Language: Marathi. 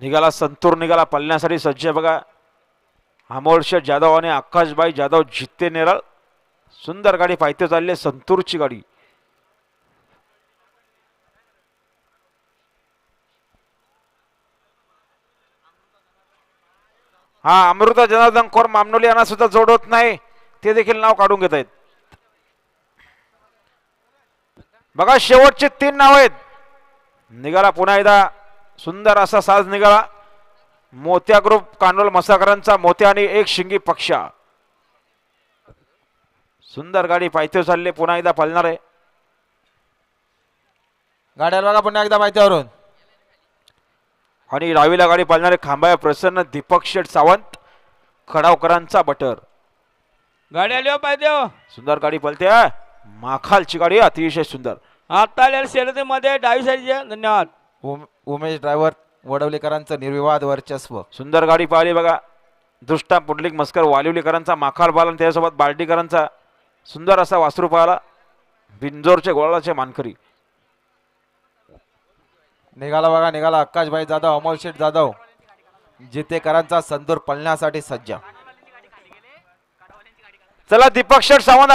निघाला संतूर निघाला पळण्यासाठी सज्ज आहे बघा. अमोल शेठ जाधव आणि आकाशबाई जाधव जित्ते नेरळ. सुंदर गाडी पायथे चालली संतूरची गाडी. हा अमृता जनार्दन कौर मामनोली यांना सुद्धा जोड होत नाही, ते देखील नाव काढून घेत आहेत बघा. शेवटचे 3 नाव आहेत. निघाला पुन्हा एकदा सुंदर असा साज निघाला. मोत्या ग्रुप कांडोल मसाकरांचा मोत्या आणि एक शिंगी पक्षा. सुंदर गाडी पायथ्यावर चालली, पुन्हा एकदा पळणार आहे गाड्याला बघा पुन्हा एकदा माहितीवरून. आणि डावीला गाडी पळणारे खांबाया प्रसन्न दीपक शेठ सावंत खडावकरांचा बटर. गाडी आली हो पाहिजे. सुंदर गाडी पळते. माखालची गाडी अतिशय सुंदर. आता आलेल्या शर्यतीमध्ये डावी साईडचे. धन्यवाद. उमेश ड्रायव्हर वडवलीकरांचं निर्विवाद वर्चस्व. सुंदर गाडी पाहिली बघा. दुष्टा पुंडलिक मस्कर वालिवलीकरांचा माखाल बालन, त्यासोबत बार्डीकरांचा सुंदर असा वासरू पाहिला. बिंजोरचे गोळाचे मानकरी. निघाला बघा निघाला आकाशभाई जाधव अमोल शेठ जाधव जितेकरांचा संतूर पळण्यासाठी सज्ज. चला दीपक शेठ सावंत